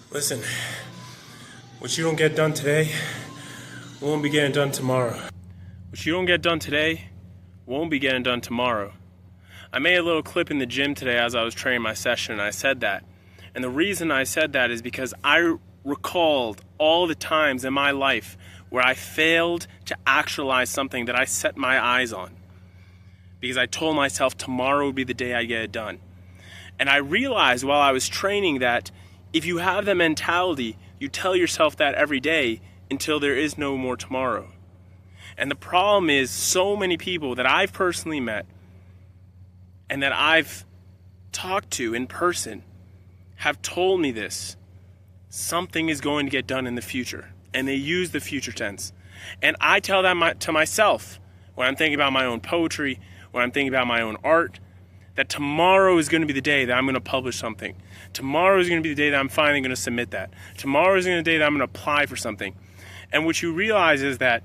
Listen, what you don't get done today won't be getting done tomorrow. What you don't get done today won't be getting done tomorrow. I made a little clip in the gym today as I was training my session, and I said that. And the reason I said that is because I recalled all the times in my life where I failed to actualize something that I set my eyes on. Because I told myself tomorrow would be the day I get it done. And I realized while I was training that if you have the mentality, you tell yourself that every day until there is no more tomorrow. And the problem is so many people that I've personally met and that I've talked to in person have told me this. Something is going to get done in the future. And they use the future tense. And I tell that to myself when I'm thinking about my own poetry, when I'm thinking about my own art, that tomorrow is going to be the day that I'm going to publish something. Tomorrow is going to be the day that I'm finally going to submit that. Tomorrow is going to be the day that I'm going to apply for something. And what you realize is that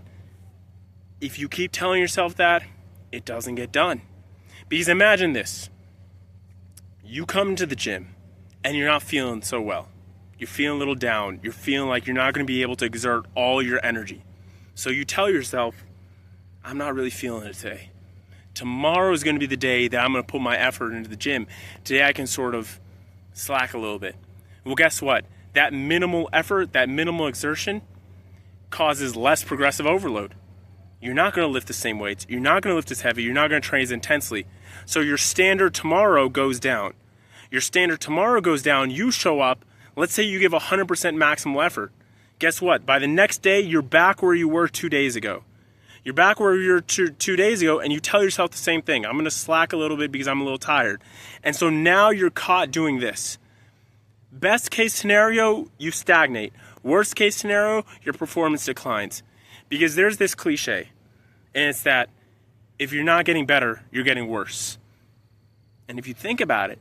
if you keep telling yourself that, it doesn't get done. Because imagine this. You come to the gym and you're not feeling so well. You're feeling a little down. You're feeling like you're not going to be able to exert all your energy. So you tell yourself, I'm not really feeling it today. Tomorrow is going to be the day that I'm going to put my effort into the gym. Today I can sort of slack a little bit. Well, guess what? That minimal effort, that minimal exertion causes less progressive overload. You're not going to lift the same weights. You're not going to lift as heavy. You're not going to train as intensely. So your standard tomorrow goes down. Your standard tomorrow goes down. You show up. Let's say you give 100% maximal effort. Guess what? By the next day, you're back where you were 2 days ago. You're back where you were 2 days ago, and you tell yourself the same thing. I'm going to slack a little bit because I'm a little tired. And so now you're caught doing this. Best case scenario, you stagnate. Worst case scenario, your performance declines. Because there's this cliche, and it's that if you're not getting better, you're getting worse. And if you think about it,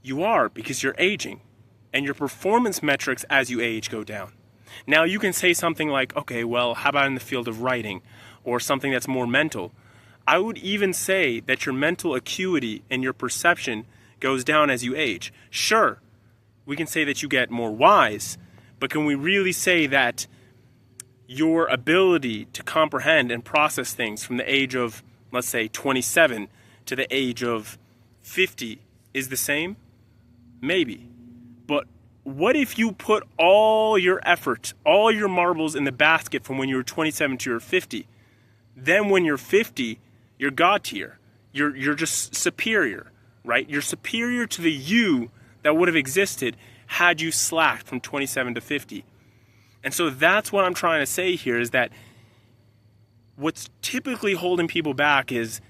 you are, because you're aging. And your performance metrics as you age go down. Now you can say something like, okay, well, how about in the field of writing? Or something that's more mental. I would even say that your mental acuity and your perception goes down as you age. Sure, we can say that you get more wise, but can we really say that your ability to comprehend and process things from the age of, let's say, 27 to the age of 50 is the same? Maybe. But what if you put all your effort, all your marbles in the basket from when you were 27 to your 50? Then when you're 50, you're God tier. You're just superior, right? You're superior to the you that would have existed had you slacked from 27 to 50. And so that's what I'm trying to say here, is that what's typically holding people back is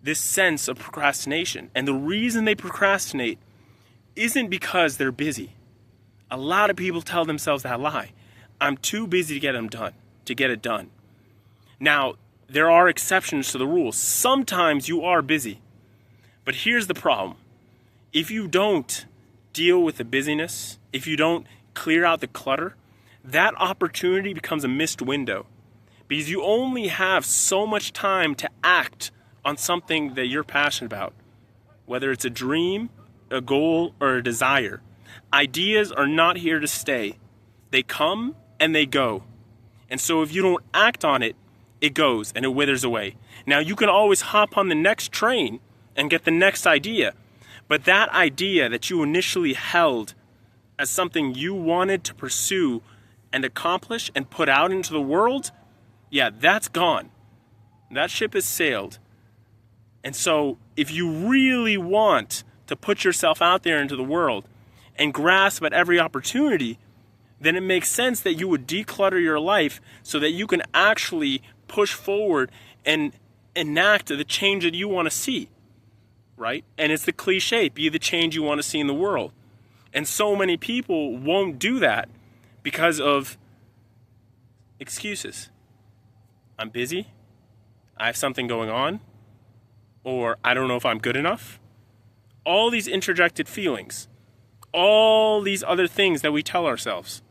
this sense of procrastination. And the reason they procrastinate isn't because they're busy. A lot of people tell themselves that lie. I'm too busy to get it done. Now, there are exceptions to the rule. Sometimes you are busy. But here's the problem. If you don't deal with the busyness, if you don't clear out the clutter, that opportunity becomes a missed window. Because you only have so much time to act on something that you're passionate about. Whether it's a dream, a goal, or a desire. Ideas are not here to stay. They come and they go. And so if you don't act on it, it goes and it withers away. Now you can always hop on the next train and get the next idea. But that idea that you initially held as something you wanted to pursue and accomplish and put out into the world, yeah, that's gone. That ship has sailed. And so if you really want to put yourself out there into the world and grasp at every opportunity, then it makes sense that you would declutter your life so that you can actually push forward and enact the change that you want to see, right? And it's the cliche, be the change you want to see in the world. And so many people won't do that because of Excuses. I'm busy. I have something going on. Or I don't know if I'm good enough. All these interjected feelings. All these other things that we tell ourselves.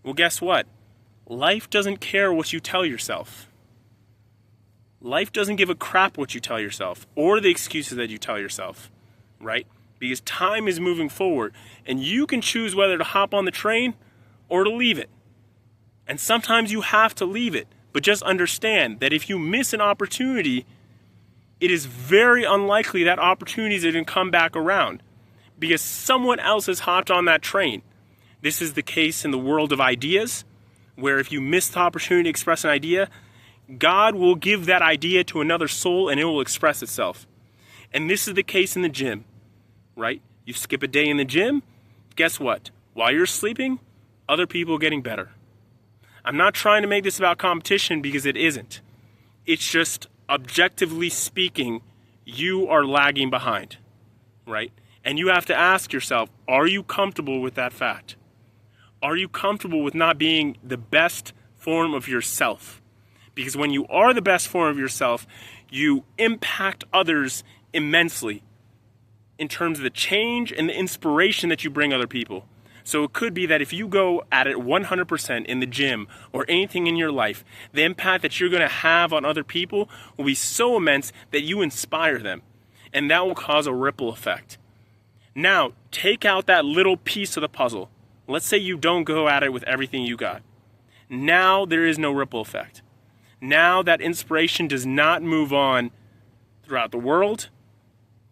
Well, guess what? Life doesn't care what you tell yourself. Life doesn't give a crap what you tell yourself or the excuses that you tell yourself, right? Because time is moving forward and you can choose whether to hop on the train or to leave it. And sometimes you have to leave it, but just understand that if you miss an opportunity, it is very unlikely that opportunities are going to come back around because someone else has hopped on that train. This is the case in the world of ideas, where if you miss the opportunity to express an idea, God will give that idea to another soul and it will express itself. And this is the case in the gym, right? You skip a day in the gym, guess what? While you're sleeping, other people are getting better. I'm not trying to make this about competition because it isn't. It's just objectively speaking, you are lagging behind, right? And you have to ask yourself, are you comfortable with that fact? Are you comfortable with not being the best form of yourself? Because when you are the best form of yourself, you impact others immensely in terms of the change and the inspiration that you bring other people. So it could be that if you go at it 100% in the gym or anything in your life, the impact that you're going to have on other people will be so immense that you inspire them. And that will cause a ripple effect. Now, take out that little piece of the puzzle. Let's say you don't go at it with everything you got. Now there is no ripple effect. Now that inspiration does not move on throughout the world,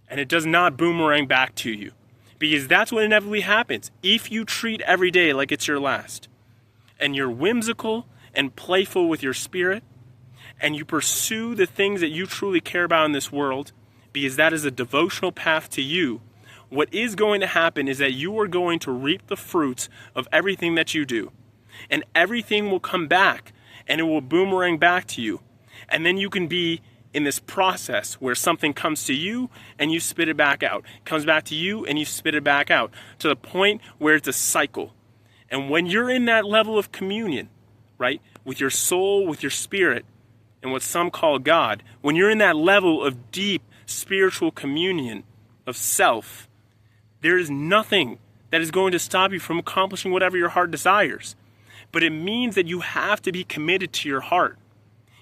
and it does not boomerang back to you. Because that's what inevitably happens. If you treat every day like it's your last, and you're whimsical and playful with your spirit, and you pursue the things that you truly care about in this world, because that is a devotional path to you, what is going to happen is that you are going to reap the fruits of everything that you do. And everything will come back, and it will boomerang back to you. And then you can be in this process where something comes to you and you spit it back out. Comes back to you and you spit it back out. To the point where it's a cycle. And when you're in that level of communion, right, with your soul, with your spirit, and what some call God, when you're in that level of deep spiritual communion of self, there is nothing that is going to stop you from accomplishing whatever your heart desires. But it means that you have to be committed to your heart.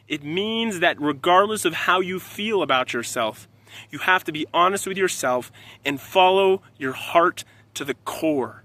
It means that regardless of how you feel about yourself, you have to be honest with yourself and follow your heart to the core.